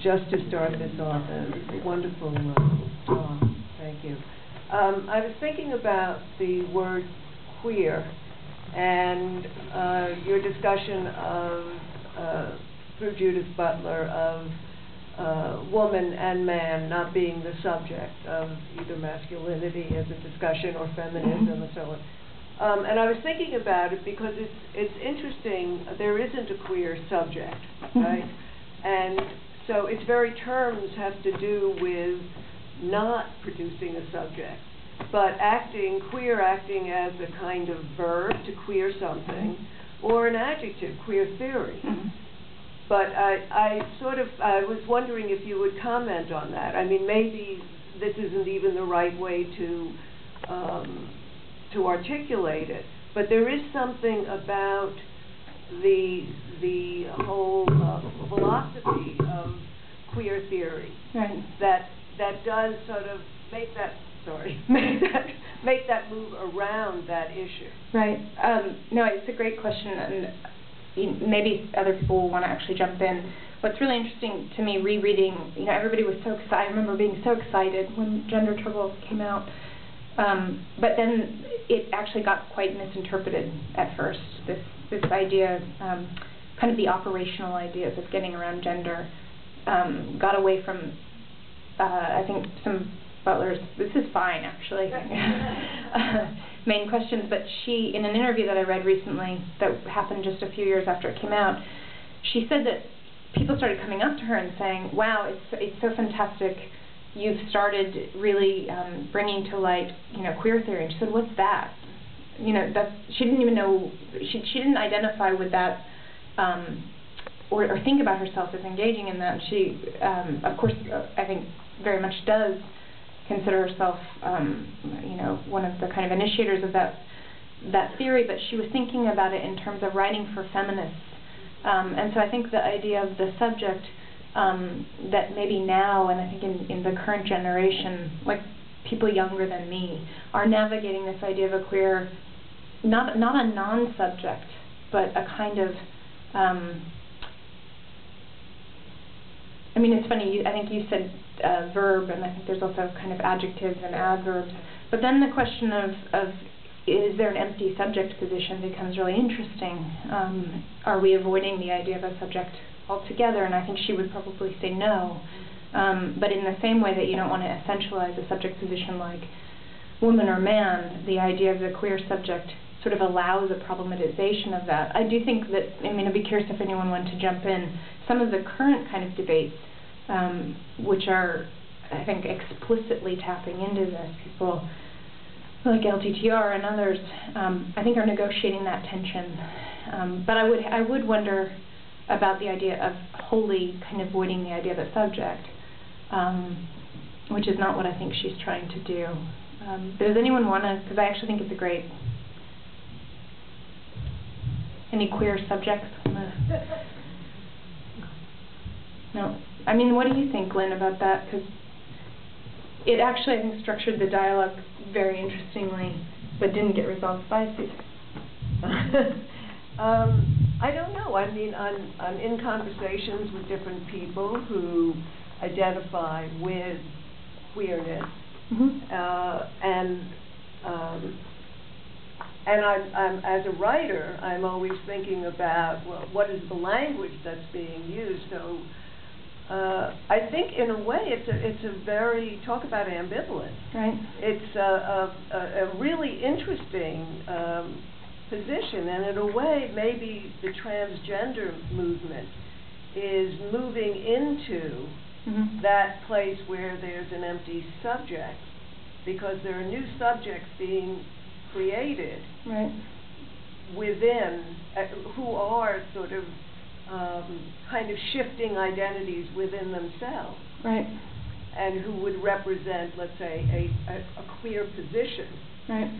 Just to start this off, a wonderful talk. Thank you. I was thinking about the word queer and your discussion of, through Judith Butler, of woman and man not being the subject of either masculinity as a discussion or feminism and so on. And I was thinking about it because it's interesting. There isn't a queer subject, right? And so its very terms have to do with not producing a subject, but queer acting as a kind of verb to queer something, or an adjective, queer theory. But I was wondering if you would comment on that. I mean, maybe this isn't even the right way to articulate it, but there is something about the whole philosophy of queer theory, right, that does sort of make that move around that issue. Right. No, it's a great question, and maybe other people will want to actually jump in. What's really interesting to me rereading, everybody was so excited. I remember being so excited when Gender Trouble came out. But then it actually got quite misinterpreted at first. This idea, kind of the operational ideas of getting around gender, got away from, I think, some Butler's, this is fine actually, main questions. But she, in an interview that I read recently that happened just a few years after it came out, she said that people started coming up to her and saying, wow, it's so fantastic. You've started really bringing to light, queer theory. And she said, what's that? She didn't even know, she didn't identify with that or think about herself as engaging in that. She, of course, I think very much does consider herself, one of the kind of initiators of that theory, but she was thinking about it in terms of writing for feminists. And so I think the idea of the subject that maybe now, and I think in the current generation, like people younger than me, are navigating this idea of a queer, not a non-subject, but a kind of, I mean, it's funny, I think you said verb, and I think there's also kind of adjectives and adverbs, but then the question of is there an empty subject position becomes really interesting. Are we avoiding the idea of a subject altogether? And I think she would probably say no. But in the same way that you don't want to essentialize a subject position like woman or man, the idea of the queer subject sort of allows a problematization of that. I do think that, I'd be curious if anyone wanted to jump in, some of the current kind of debates, which are, I think, explicitly tapping into this, people like LTTR and others, I think are negotiating that tension. But I would wonder about the idea of wholly kind of avoiding the idea of a subject, which is not what I think she's trying to do. Does anyone want to, because I actually think it's a great, any queer subjects? No. What do you think, Lynn, about that? Because it actually, I think, structured the dialogue very interestingly, but didn't get resolved by Susan. I don't know. I'm in conversations with different people who identify with queerness, and I'm as a writer, I'm always thinking about, well, what is the language that's being used? So I think in a way it's a very, talk about ambivalent. Right. It's a really interesting position, and in a way maybe the transgender movement is moving into that place where there's an empty subject, because there are new subjects being created, right, within who are sort of kind of shifting identities within themselves, right, and who would represent, let's say, a queer position, right,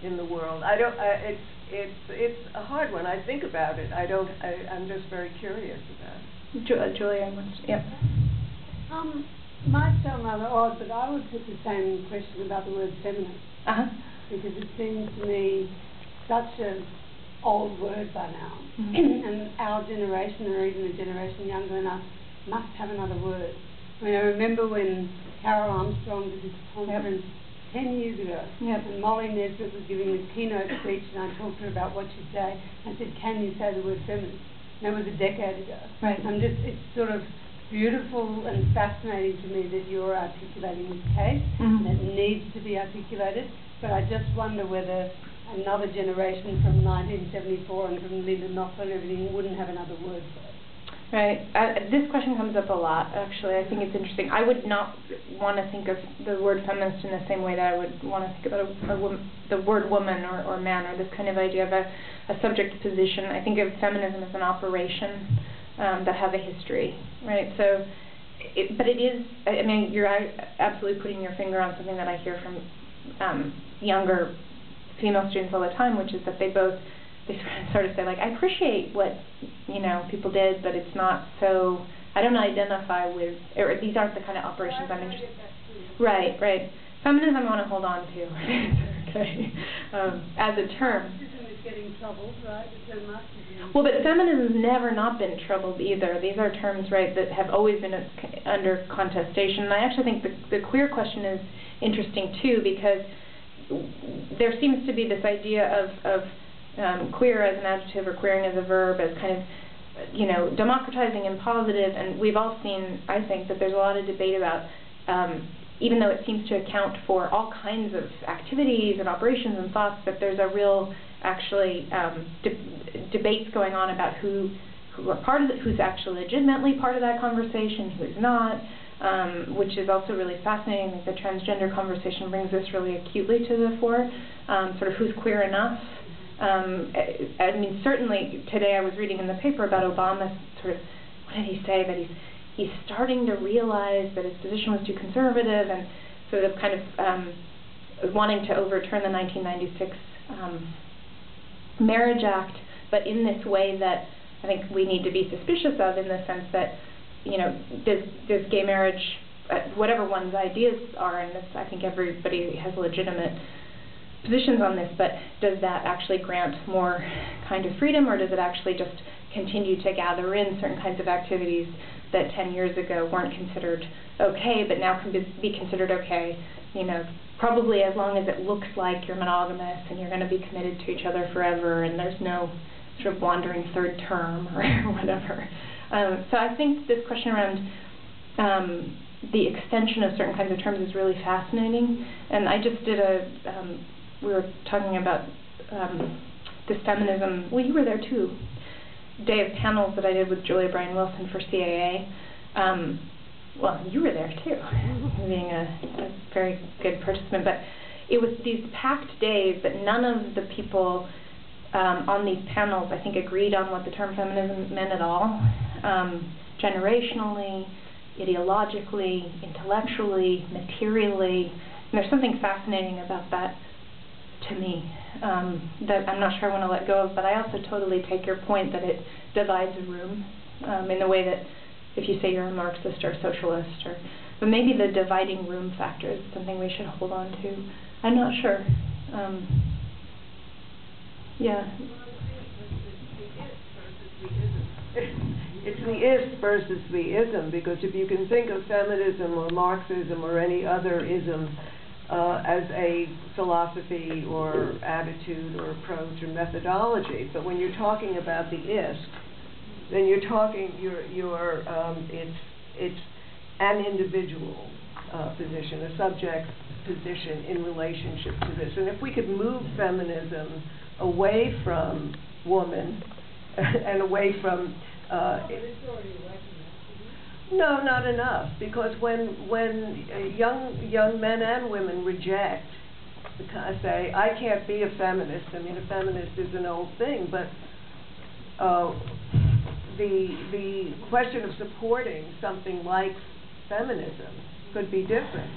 in the world. It's a hard one. I think about it. I'm just very curious about it. Julia, yep. Might sound rather odd, but I would put the same question about the word feminist. Because it seems to me such an old word by now. And our generation, or even a generation younger than us, must have another word. I mean, I remember when Carol Armstrong did this conference 10 years ago, and Molly Nesbitt was giving the keynote speech, and I talked to her about what she'd say. I said, can you say the word feminist? And that was a decade ago. Right. It's sort of beautiful and fascinating to me that you're articulating this case, and it needs to be articulated, but I just wonder whether another generation from 1974 and from Linda Knopfler and everything wouldn't have another word for it. Right. This question comes up a lot, actually. I think it's interesting. I would not want to think of the word feminist in the same way that I would want to think about the word woman or man, or this kind of idea of a subject position. I think of feminism as an operation that has a history, right? So, but it is, I mean, you're absolutely putting your finger on something that I hear from younger female students all the time, which is that they sort of say, like, I appreciate what, people did, but it's not so, I don't identify with, or these aren't the kind of operations I'm interested in. Right. Feminism I want to hold on to, okay, as a term. Marxism is getting troubled, right? The term Marxism. Well, but feminism has never not been troubled either. These are terms, right, that have always been under contestation. And I actually think the queer question is interesting, too, because there seems to be this idea of queer as an adjective or queering as a verb as kind of, democratizing and positive, and we've all seen, I think, that there's a lot of debate about, even though it seems to account for all kinds of activities and operations and thoughts, that there's a real, actually, debates going on about who are part of it, who's actually legitimately part of that conversation, who's not, which is also really fascinating. I think the transgender conversation brings this really acutely to the fore, sort of who's queer enough. I mean, certainly today I was reading in the paper about Obama, sort of, what did he say, that he's starting to realize that his position was too conservative, and sort of kind of wanting to overturn the 1996 Marriage Act, but in this way that I think we need to be suspicious of, in the sense that, does gay marriage, whatever one's ideas are, and this, I think everybody has legitimate positions on this, but does that actually grant more kind of freedom, or does it actually just continue to gather in certain kinds of activities that 10 years ago weren't considered okay, but now can be considered okay, probably as long as it looks like you're monogamous and you're going to be committed to each other forever and there's no sort of wandering third term or whatever. So I think this question around the extension of certain kinds of terms is really fascinating, and I just did we were talking about this feminism, well, you were there too, day of panels that I did with Julia Bryan-Wilson for CAA. Well, you were there too, being a very good participant, but it was these packed days that none of the people on these panels, I think, agreed on what the term feminism meant at all, generationally, ideologically, intellectually, materially, and there's something fascinating about that to me, that I'm not sure I want to let go of, but I also totally take your point that it divides a room, in the way that if you say you're a Marxist or a socialist, but maybe the dividing room factor is something we should hold on to. I'm not sure. Yeah. It's the is versus the ism, because if you can think of feminism or Marxism or any other ism as a philosophy or attitude or approach or methodology, but when you're talking about the is, then you're talking, it's an individual position, a subject position in relationship to this. And if we could move feminism away from woman and away from no, not enough, because when young men and women reject, say, I can't be a feminist. I mean, a feminist is an old thing, but the question of supporting something like feminism could be different.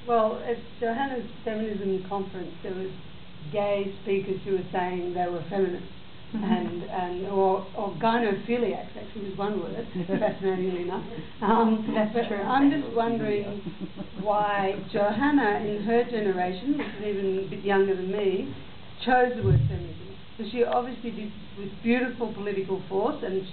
Well, at Johanna's feminism conference, there was gay speakers who were saying they were feminists. Or gynophiliacs, actually, was one word, fascinatingly enough. That's true. I'm just wondering why Johanna, in her generation, which is even a bit younger than me, chose the word feminism. So she obviously did with beautiful political force, and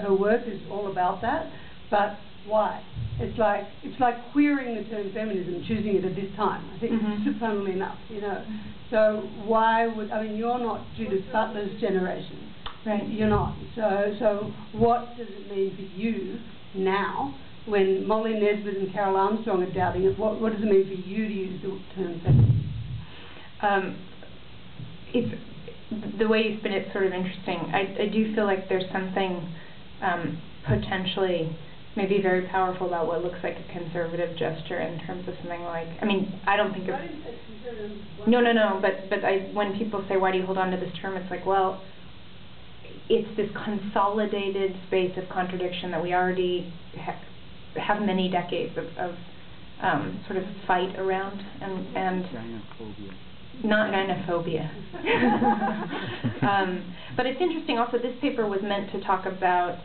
her work is all about that. but why? It's like queering the term feminism, choosing it at this time. I think, funnily enough, you know. So why would, I mean, you're not Judith Butler's generation. Right. You're not. So what does it mean for you now, when Molly Nesbitt and Carol Armstrong are doubting it? What does it mean for you to use the term feminism? It's the way you spin it's sort of interesting. I do feel like there's something potentially maybe very powerful about what looks like a conservative gesture in terms of something like, I mean, I don't think of... No, but when people say, why do you hold on to this term, it's like, well, it's this consolidated space of contradiction that we already have many decades of sort of fight around, and not gynophobia. But it's interesting also, this paper was meant to talk about,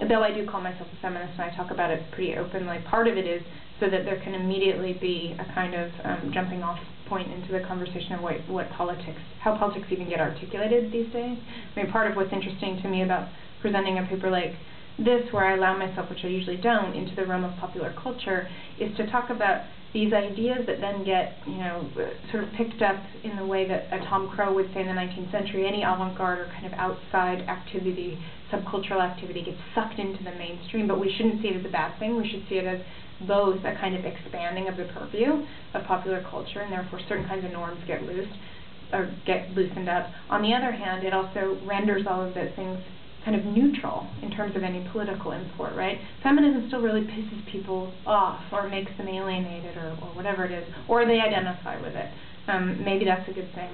though I do call myself a feminist and I talk about it pretty openly, part of it is so that there can immediately be a kind of jumping off point into the conversation of how politics even get articulated these days. I mean, part of what's interesting to me about presenting a paper like this, where I allow myself, which I usually don't, into the realm of popular culture, is to talk about these ideas that then get, you know, sort of picked up in the way that a Tom Crow would say in the 19th century. Any avant-garde or kind of outside activity, subcultural activity, gets sucked into the mainstream, but we shouldn't see it as a bad thing. We should see it as both a kind of expanding of the purview of popular culture, and therefore certain kinds of norms get loosened up. On the other hand, it also renders all of those things kind of neutral in terms of any political import, right? Feminism still really pisses people off or makes them alienated or whatever it is, or they identify with it. Maybe that's a good thing.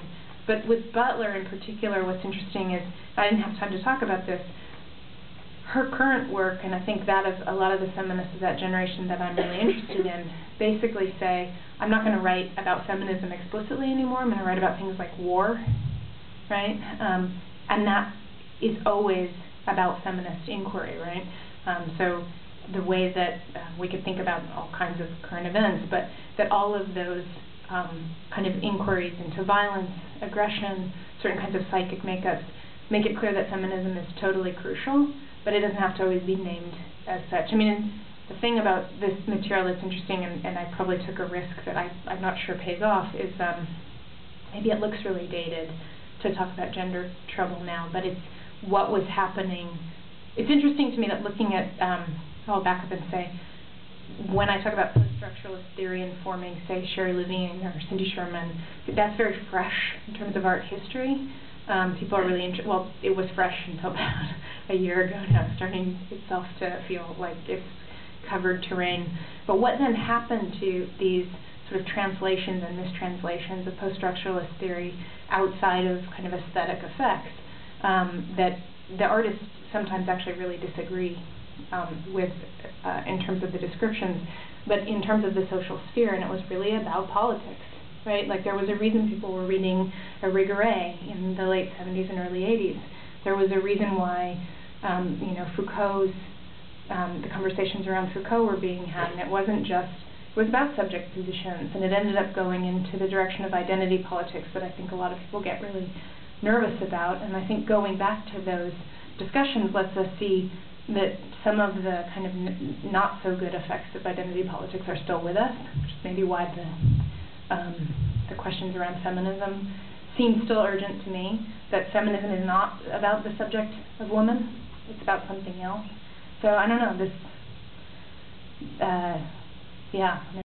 But with Butler in particular, what's interesting is, I didn't have time to talk about this, her current work, and I think that of a lot of the feminists of that generation that I'm really interested in, basically say, I'm not going to write about feminism explicitly anymore, I'm going to write about things like war, right? And that is always about feminist inquiry, right? So the way that we could think about all kinds of current events, but that all of those kind of inquiries into violence, aggression, certain kinds of psychic makeups, make it clear that feminism is totally crucial, but it doesn't have to always be named as such. I mean, the thing about this material that's interesting, and I probably took a risk that I'm not sure pays off, is maybe it looks really dated to talk about gender trouble now, but it's what was happening. It's interesting to me that looking at, I'll back up and say, when I talk about post-structuralist theory informing, say, Sherry Levine or Cindy Sherman, that's very fresh in terms of art history. People are really interested. Well, it was fresh until about a year ago now, starting itself to feel like it's covered terrain. But what then happened to these sort of translations and mistranslations of post-structuralist theory outside of kind of aesthetic effects that the artists sometimes actually really disagree with in terms of the descriptions, but in terms of the social sphere, and it was really about politics, right? Like, there was a reason people were reading Irigaray in the late 70s and early 80s. There was a reason why, you know, Foucault's, the conversations around Foucault were being had, and it wasn't just, it was about subject positions, and it ended up going into the direction of identity politics that I think a lot of people get really nervous about, and I think going back to those discussions lets us see that some of the kind of not so good effects of identity politics are still with us, which is maybe why the questions around feminism seem still urgent to me, that feminism is not about the subject of woman, it's about something else. So I don't know, this, yeah.